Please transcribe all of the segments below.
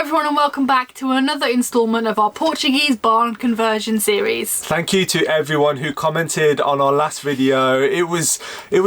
everyone and welcome back to another instalment of our Portuguese barn conversion series. Thank you to everyone who commented on our last video. It was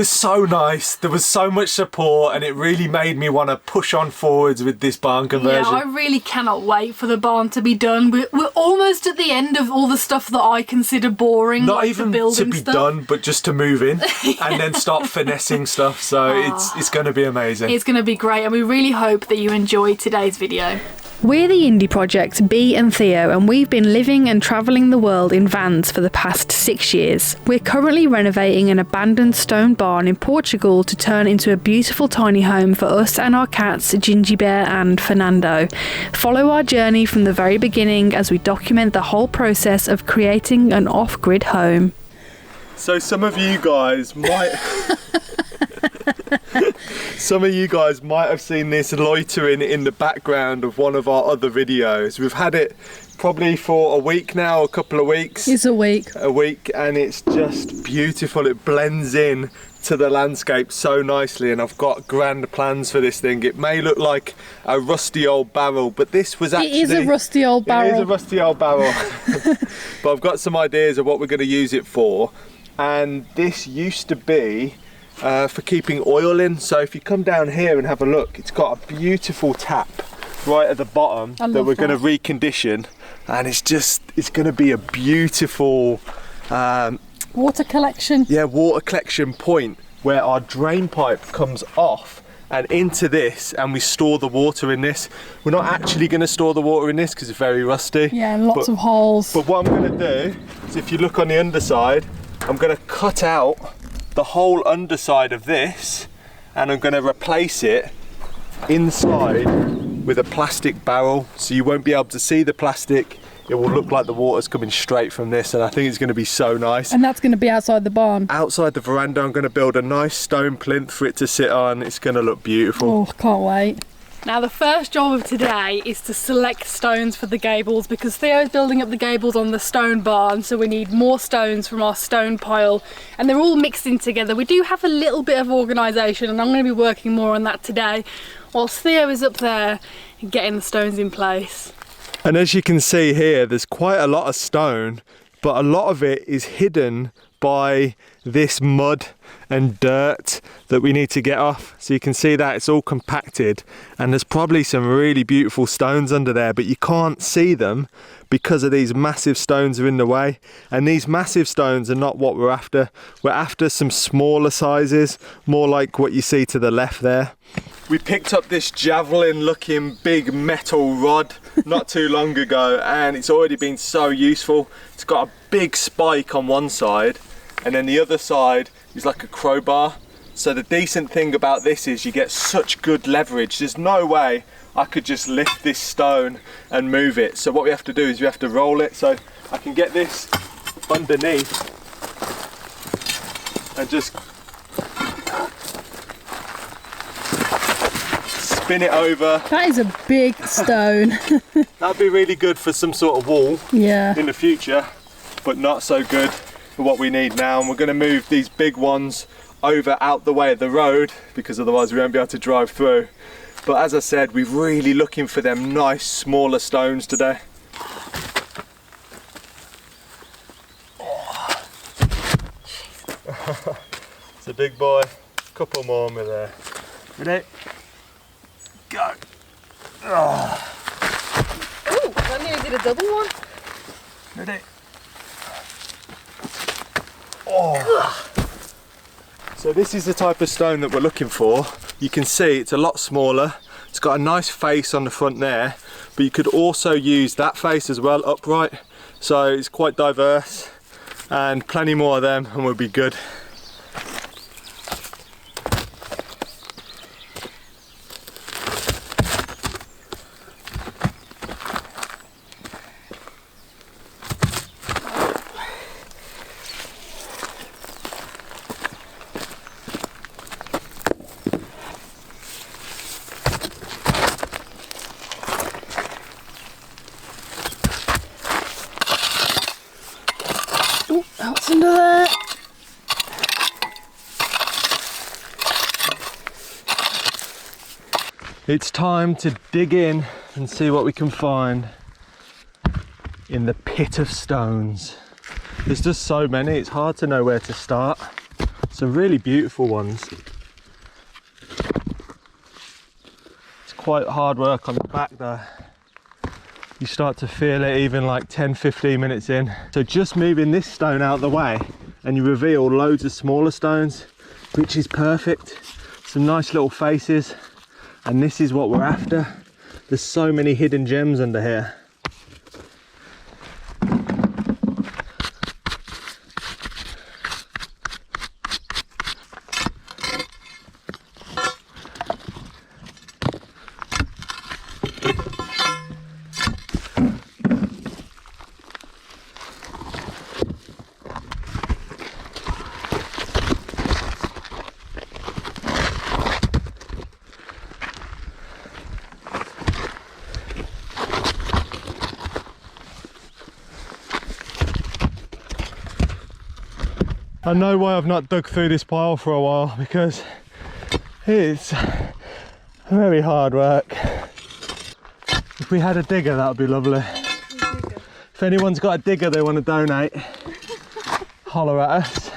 so nice. There was so much support and it really made me want to push on forwards with this barn conversion. Yeah, I really cannot wait for the barn to be done. We're almost at the end of all the stuff that I consider boring. Not like even the building to be stuff. done, but just to move in and then start finessing stuff. So it's going to be amazing. It's going to be great and we really hope that you enjoy today's video. We're the indie project Bee and Theo, and we've been living and travelling the world in vans for the past 6 years. We're currently renovating an abandoned stone barn in Portugal to turn into a beautiful tiny home for us and our cats Ginjey Bear and Fernando. Follow our journey from the very beginning as we document the whole process of creating an off-grid home. So some of you guys might have seen this loitering in the background of one of our other videos. We've had it probably for a week now, a couple of weeks. It's a week. A week, and it's just beautiful. It blends in to the landscape so nicely, and I've got grand plans for this thing. It may look like a rusty old barrel, but this was actually... It is a rusty old barrel. It is a rusty old barrel. But I've got some ideas of what we're going to use it for. And this used to be for keeping oil in. So if you come down here and have a look, it's got a beautiful tap right at the bottom that we're going to recondition, and it's going to be a beautiful water collection. Yeah, water collection point where our drain pipe comes off and into this, and we store the water in this. We're not actually going to store the water in this because it's very rusty. Yeah, and lots of holes. But what I'm going to do is, if you look on the underside, I'm going to cut out the whole underside of this and I'm going to replace it inside with a plastic barrel, so you won't be able to see the plastic. It will look like the water's coming straight from this, and I think it's going to be so nice. And that's going to be outside the barn? Outside the veranda. I'm going to build a nice stone plinth for it to sit on. It's going to look beautiful. Oh, can't wait. Now the first job of today is to select stones for the gables, because Theo's building up the gables on the stone barn, so we need more stones from our stone pile, and they're all mixed in together. We do have a little bit of organisation, and I'm going to be working more on that today whilst Theo is up there getting the stones in place. And as you can see here, there's quite a lot of stone, but a lot of it is hidden by this mud and dirt that we need to get off. So you can see that it's all compacted, and there's probably some really beautiful stones under there, but you can't see them because of these massive stones are in the way. And these massive stones are not what we're after. We're after some smaller sizes, more like what you see to the left there. We picked up this javelin looking big metal rod not too long ago, and it's already been so useful. It's got a big spike on one side, and then the other side is like a crowbar. So the decent thing about this is you get such good leverage. There's no way I could just lift this stone and move it. So what we have to do is we have to roll it. So I can get this underneath and just spin it over. That is a big stone. That'd be really good for some sort of wall in the future, but not so good for what we need now. And we're going to move these big ones over out the way of the road, because otherwise we won't be able to drive through. But as I said, we're really looking for them nice smaller stones today. It's a big boy. Couple more on me there. Ready? Go. Oh, I nearly did a double one. Ready? Oh. So this is the type of stone that we're looking for. You can see it's a lot smaller. It's got a nice face on the front there, but you could also use that face as well, upright. So it's quite diverse, and plenty more of them and we'll be good. What's under there? It's time to dig in and see what we can find in the pit of stones. There's just so many, it's hard to know where to start. Some really beautiful ones. It's quite hard work on the back though. You start to feel it even like 10-15 minutes in. So just moving this stone out the way and you reveal loads of smaller stones, which is perfect. Some nice little faces, and this is what we're after. There's so many hidden gems under here. I know why I've not dug through this pile for a while, because it's very hard work. If we had a digger, that would be lovely. If anyone's got a digger they want to donate, holler at us.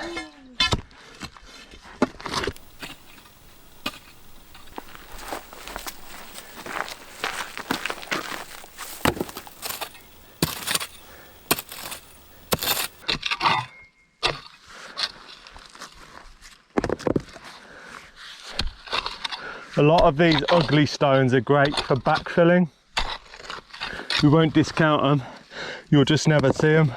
A lot of these ugly stones are great for backfilling. We won't discount them, you'll just never see them.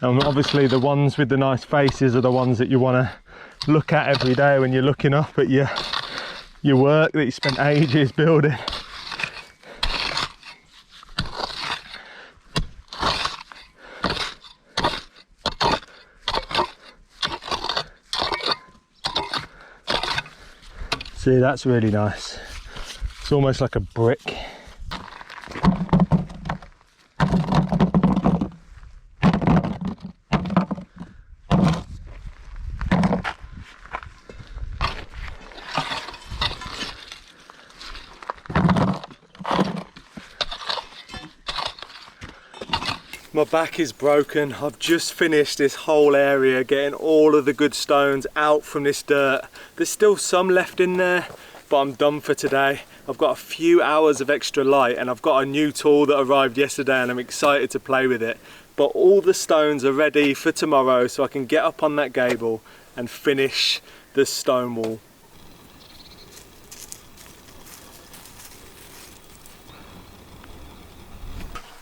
And obviously the ones with the nice faces are the ones that you want to look at every day when you're looking up at your work that you spent ages building. See, that's really nice. It's almost like a brick. My back is broken. I've just finished this whole area, getting all of the good stones out from this dirt. There's still some left in there, but I'm done for today. I've got a few hours of extra light and I've got a new tool that arrived yesterday and I'm excited to play with it. But all the stones are ready for tomorrow, so I can get up on that gable and finish the stone wall.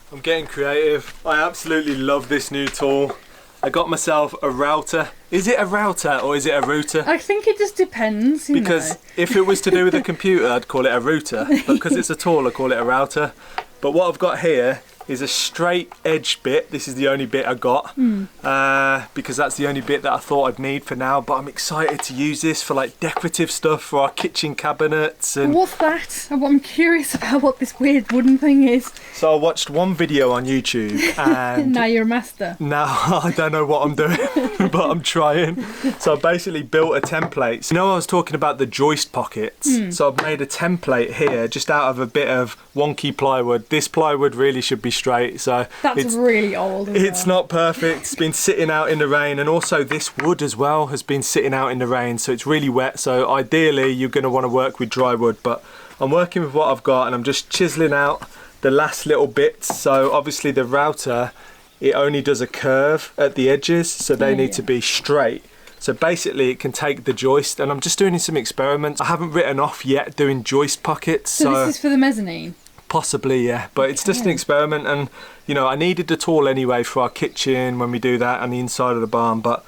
I'm getting creative. I absolutely love this new tool. I got myself a router. Is it a router or is it a router? I think it just depends, because if it was to do with a computer, I'd call it a router. But because it's a tool, I call it a router. But what I've got here is a straight edge bit. This is the only bit I got because that's the only bit that I thought I'd need for now. But I'm excited to use this for like decorative stuff for our kitchen cabinets. And what's that? I'm curious about what this weird wooden thing is. so I watched one video on YouTube and Now you're a master. now I don't know what I'm doing, but I'm trying. So I basically built a template. So, you know, I was talking about the joist pockets. So I've made a template here just out of a bit of wonky plywood. This plywood really should be straight, so That's really old. it's not perfect. It's been sitting out in the rain, and also this wood as well has been sitting out in the rain, so it's really wet. So ideally you're going to want to work with dry wood, but I'm working with what I've got and I'm just chiseling out the last little bits. So obviously the router, it only does a curve at the edges, so they need to be straight. So basically it can take the joist, and I'm just doing some experiments. I haven't written off yet doing joist pockets. So this is for the mezzanine? Possibly, yeah, but it's just an experiment, and you know, I needed the tool anyway for our kitchen when we do that on the inside of the barn, but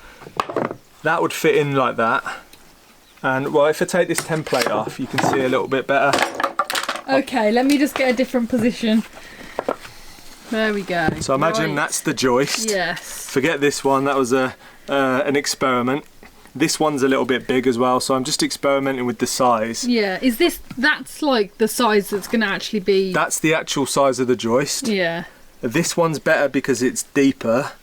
that would fit in like that. And well, if I take this template off, you can see a little bit better. Okay, let me just get a different position. There we go. So imagine that's the joist. Yes. Forget this one, that was an experiment. This one's a little bit big as well, so I'm just experimenting with the size. Yeah, that's like the size that's going to actually be... That's the actual size of the joist. Yeah. This one's better because it's deeper,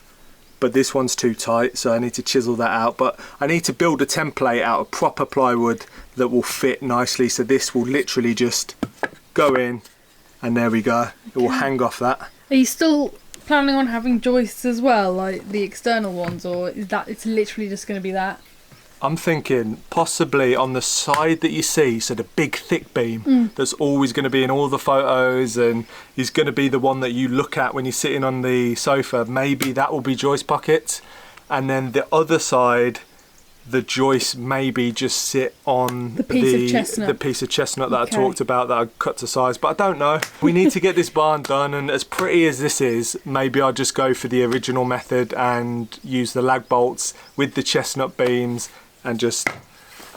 but this one's too tight, so I need to chisel that out. But I need to build a template out of proper plywood that will fit nicely, so this will literally just go in and there we go. It will hang off that. Are you still planning on having joists as well, like the external ones, or is that it's literally just going to be that? I'm thinking possibly on the side that you see, so the big thick beam that's always going to be in all the photos and is going to be the one that you look at when you're sitting on the sofa, maybe that will be joist pockets, and then the other side, the joist maybe just sit on the piece of chestnut that I talked about that I cut to size, but I don't know. We need to get this barn done, and as pretty as this is, maybe I'll just go for the original method and use the lag bolts with the chestnut beams and just,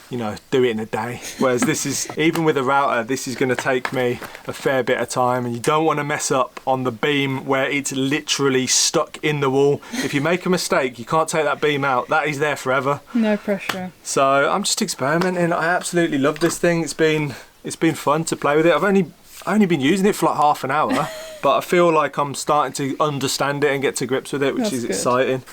you know, do it in a day. Whereas this is, even with a router, this is going to take me a fair bit of time, and you don't want to mess up on the beam where it's literally stuck in the wall. If you make a mistake, you can't take that beam out. That is there forever. No pressure. So I'm just experimenting. I absolutely love this thing. It's been fun to play with it. I've only been using it for like half an hour, but I feel like I'm starting to understand it and get to grips with it, which is exciting.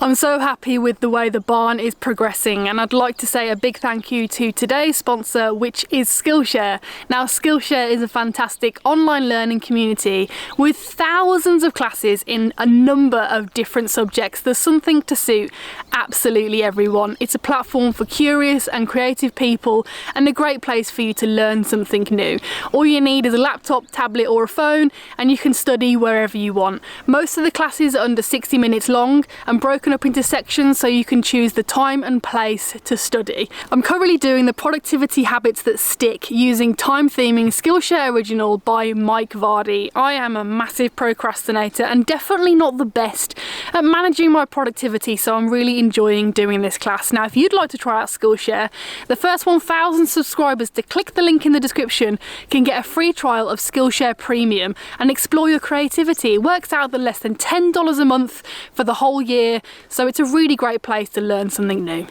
I'm so happy with the way the barn is progressing, and I'd like to say a big thank you to today's sponsor, which is Skillshare. Now, Skillshare is a fantastic online learning community with thousands of classes in a number of different subjects. There's something to suit absolutely everyone. It's a platform for curious and creative people and a great place for you to learn something new. All you need is a laptop, tablet or a phone, and you can study wherever you want. Most of the classes are under 60 minutes long and broken up into sections so you can choose the time and place to study. I'm currently doing the productivity habits that stick using time theming Skillshare Original by Mike Vardy. I am a massive procrastinator and definitely not the best at managing my productivity, so I'm really enjoying doing this class. Now, if you'd like to try out Skillshare, the first 1,000 subscribers to click the link in the description can get a free trial of Skillshare Premium and explore your creativity. It works out at less than $10 a month for the whole year. So it's a really great place to learn something new.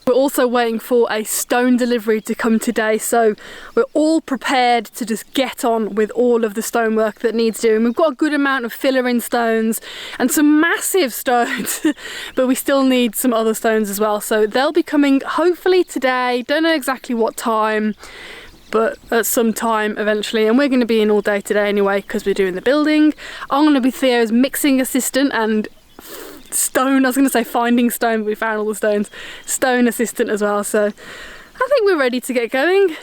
We're also waiting for a stone delivery to come today, so we're all prepared to just get on with all of the stonework that needs doing. We've got a good amount of filler in stones and some massive stones, but we still need some other stones as well. So they'll be coming hopefully today, don't know exactly what time, but at some time eventually, and we're going to be in all day today anyway because we're doing the building. I'm going to be Theo's mixing assistant and stone, I was going to say finding stone, but we found all the stones, stone assistant as well, so I think we're ready to get going.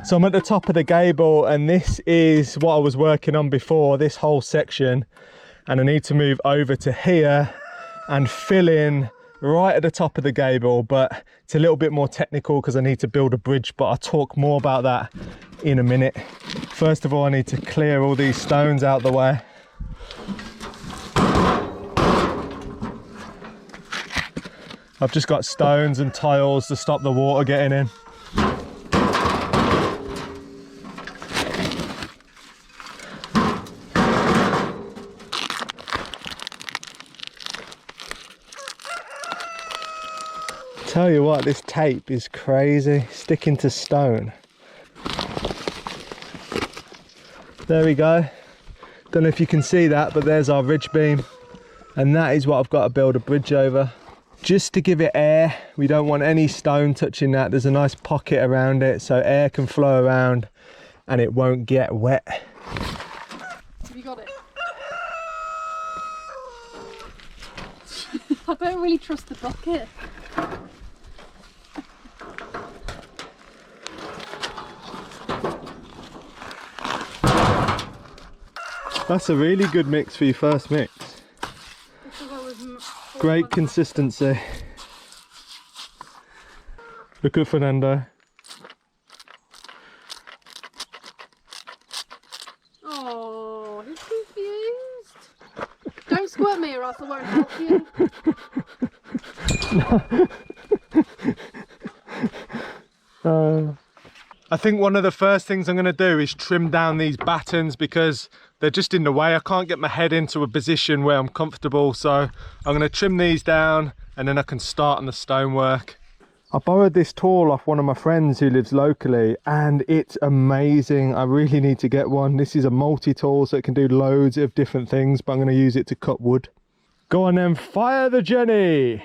So I'm at the top of the gable, and this is what I was working on before, this whole section, and I need to move over to here and fill in right at the top of the gable, but it's a little bit more technical because I need to build a bridge, but I'll talk more about that in a minute. First of all, I need to clear all these stones out the way. I've just got stones and tiles to stop the water getting in. Tell you what, this tape is crazy, sticking to stone. There we go. Don't know if you can see that, but there's our ridge beam. And that is what I've got to build a bridge over. Just to give it air, we don't want any stone touching that. There's a nice pocket around it so air can flow around and it won't get wet. Have you got it? I don't really trust the bucket. That's a really good mix for your first mix. Great consistency. Look at Fernando. Oh, he's confused. Don't squirt me or else I won't help you. I think one of the first things I'm going to do is trim down these battens because they're just in the way. I can't get my head into a position where I'm comfortable, so I'm going to trim these down and then I can start on the stonework. I borrowed this tool off one of my friends who lives locally and it's amazing. I really need to get one. This is a multi-tool so it can do loads of different things, but I'm going to use it to cut wood. Go on then, fire the Jenny!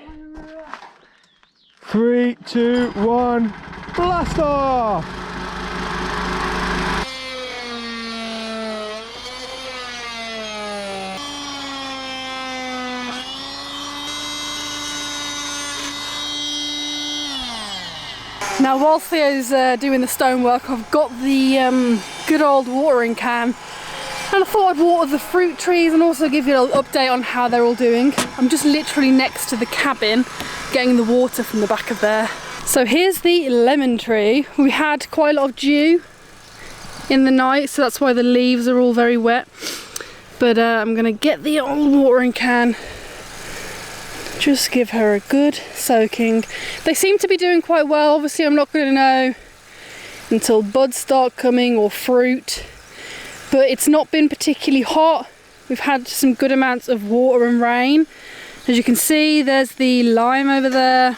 3, 2, 1, blast off! Now while Theo's doing the stonework, I've got the good old watering can, and I thought I'd water the fruit trees and also give you a little update on how they're all doing. I'm just literally next to the cabin getting the water from the back of there. So here's the lemon tree. We had quite a lot of dew in the night, so that's why the leaves are all very wet. But I'm gonna get the old watering can, just give her a good soaking. They seem to be doing quite well. Obviously I'm not going to know until buds start coming or fruit, but it's not been particularly hot. We've had some good amounts of water and rain. As you can see, there's the lime over there,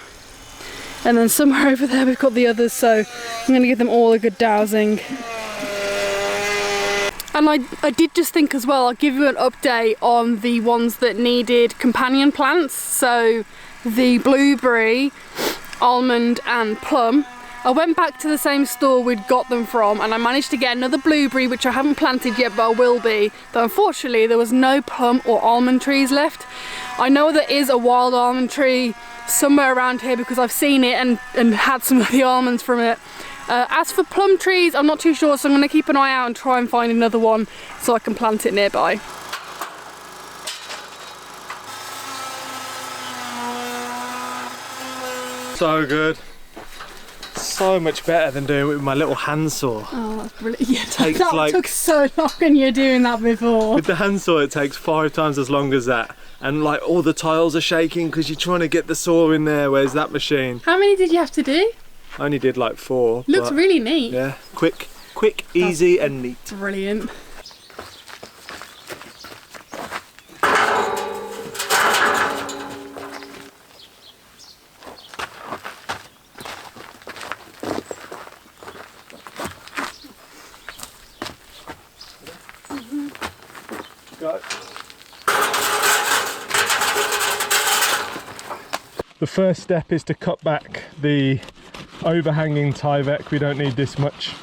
and then somewhere over there we've got the others, so I'm going to give them all a good dousing. And I did just think as well, I'll give you an update on the ones that needed companion plants. So the blueberry, almond and plum. I went back to the same store we'd got them from and I managed to get another blueberry, which I haven't planted yet, but I will be. Though unfortunately there was no plum or almond trees left. I know there is a wild almond tree somewhere around here because I've seen it and had some of the almonds from it. As for plum trees, I'm not too sure, so I'm going to keep an eye out and try and find another one so I can plant it nearby. So good. So much better than doing it with my little handsaw. Oh, that's brilliant. Yeah, Takes that like, took so long and you're doing that before. with the handsaw it takes 5 times as long as that. And like all the tiles are shaking because you're trying to get the saw in there, whereas that machine. How many did you have to do? I only did like 4. Looks really neat. Yeah, quick, easy and neat. Brilliant. Go. The first step is to cut back the overhanging Tyvek. We don't need this much.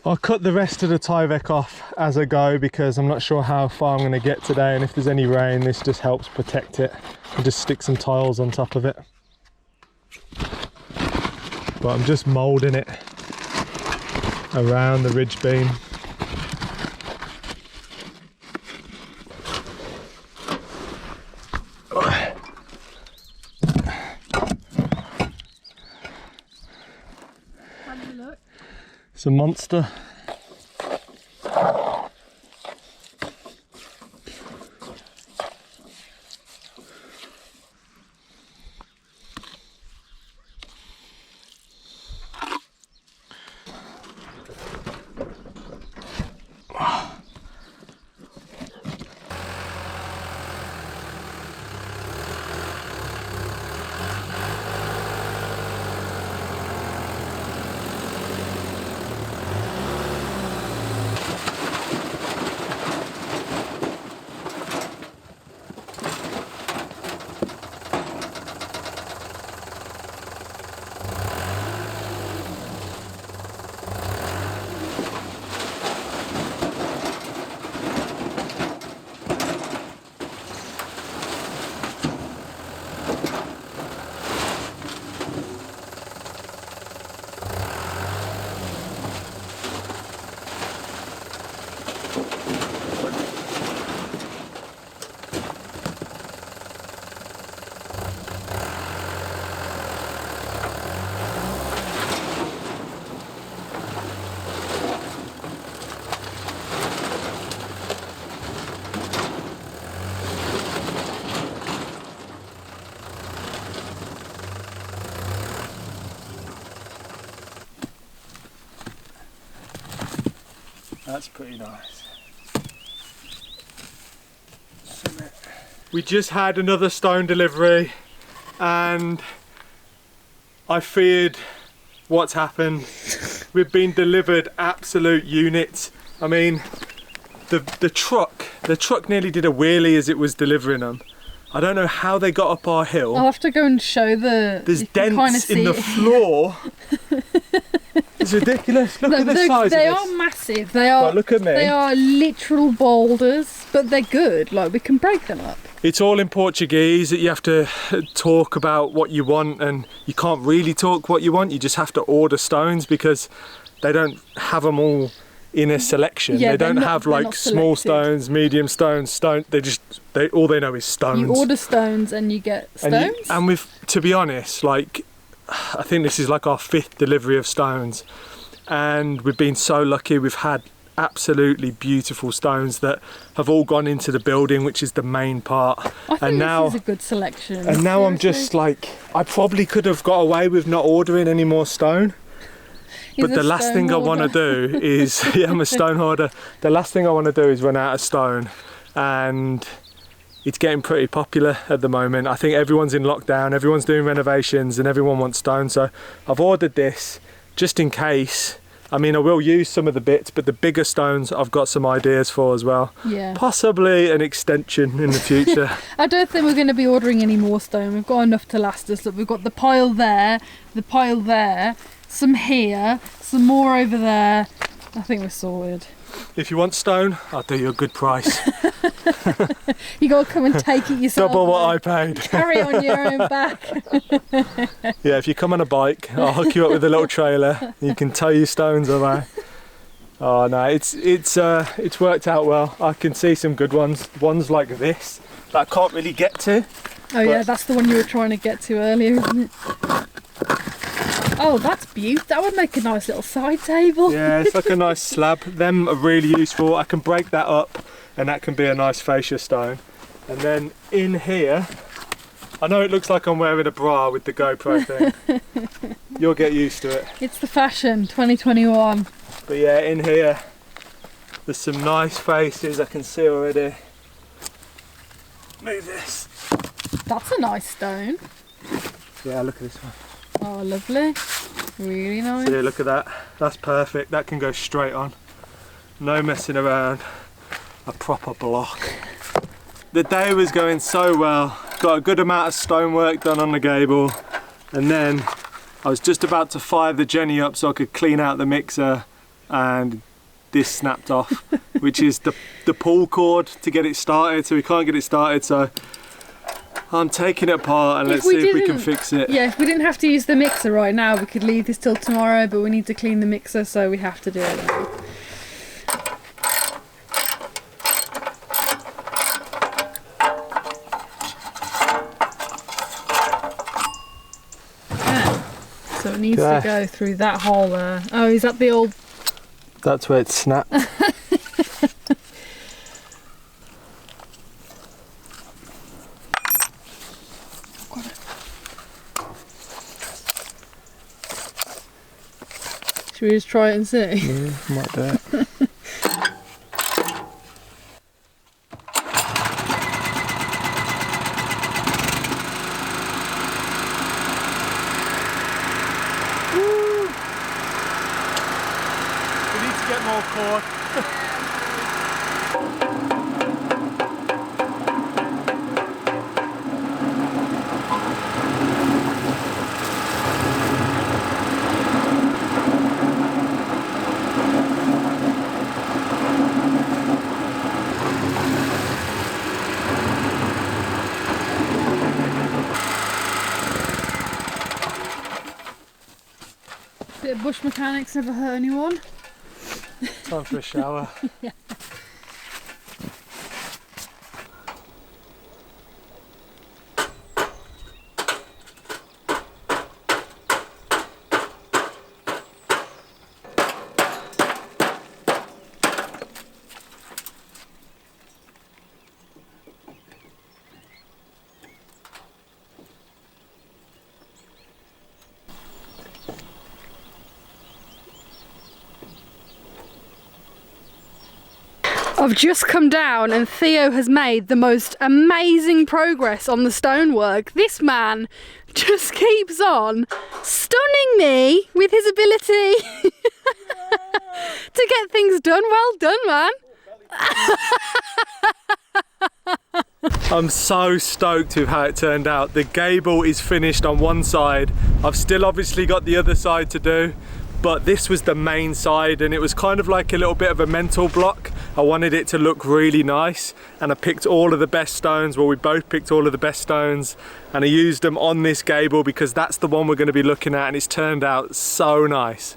I'll cut the rest of the Tyvek off as I go because I'm not sure how far I'm going to get today, and if there's any rain this just helps protect it. I'll just stick some tiles on top of it. But I'm just moulding it around the ridge beam. It's a monster. That's pretty nice. We just had another stone delivery and I feared what's happened. We've been delivered absolute units. I mean, the truck nearly did a wheelie as it was delivering them. I don't know how they got up our hill. I'll have to go and show the... There's dents in the floor. It's ridiculous. Look at the size of this. They are massive. They are. Look at me. They are literal boulders, but they're good. Like, we can break them up. It's all in Portuguese. You have to talk about what you want, and you can't really talk what you want. You just have to order stones because they don't have them all in a selection. Yeah, they don't have like small stones, medium stones, all they know is stones. You order stones and you get stones. And with, to be honest, like, I think this is like our 5th delivery of stones, and we've been so lucky. We've had absolutely beautiful stones that have all gone into the building, which is the main part. I think this is a good selection. And now I'm just like, I probably could have got away with not ordering any more stone. But the last thing I want to do is, yeah, I'm a stone hoarder. The last thing I want to do is run out of stone, and it's getting pretty popular at the moment. I think everyone's in lockdown, everyone's doing renovations, and everyone wants stone. So I've ordered this just in case. I mean, I will use some of the bits, but the bigger stones I've got some ideas for as well. Yeah. Possibly an extension in the future. I don't think we're going to be ordering any more stone. We've got enough to last us. Look, we've got the pile there, some here, some more over there. I think we're sorted. If you want stone, I'll do you a good price. You got to come and take it yourself. Double what I paid. Carry on your own back. Yeah, if you come on a bike, I'll hook you up with a little trailer. You can tow your stones away. Oh no, it's worked out well. I can see some good ones like this that I can't really get to. Oh yeah, that's the one you were trying to get to earlier, isn't it? Oh, that's beautiful. That would make a nice little side table. Yeah, it's like a nice slab. Them are really useful. I can break that up and that can be a nice fascia stone. And then in here, I know it looks like I'm wearing a bra with the GoPro thing. You'll get used to it. It's the fashion, 2021. But yeah, in here, there's some nice faces I can see already. Move this. That's a nice stone. Yeah, look at this one. Oh, lovely. Really nice. See, look at that. That's perfect. That can go straight on. No messing around. A proper block. The day was going so well. Got a good amount of stonework done on the gable. And then I was just about to fire the Jenny up so I could clean out the mixer, and this snapped off, which is the pull cord to get it started. So we can't get it started. So I'm taking it apart and let's see if we can fix it. Yeah, if we didn't have to use the mixer right now, we could leave this till tomorrow, but we need to clean the mixer, so we have to do it now. Okay. So it needs to go through that hole there. Oh, is that the old... That's where it snapped. Should we just try it and see? Yeah, might do it. We need to get more cord. Bit of bush mechanics never hurt anyone. Time for a shower. Yeah. I've just come down and Theo has made the most amazing progress on the stonework. This man just keeps on stunning me with his ability to get things done. Well done, man. I'm so stoked with how it turned out. The gable is finished on one side. I've still obviously got the other side to do, but this was the main side and it was kind of like a little bit of a mental block. I wanted it to look really nice and I picked all of the best stones. Well, we both picked all of the best stones and I used them on this gable because that's the one we're going to be looking at, and it's turned out so nice.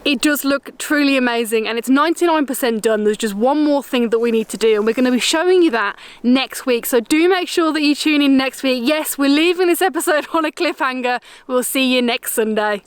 It does look truly amazing and it's 99% done. There's just one more thing that we need to do and we're going to be showing you that next week. So do make sure that you tune in next week. Yes, we're leaving this episode on a cliffhanger. We'll see you next Sunday.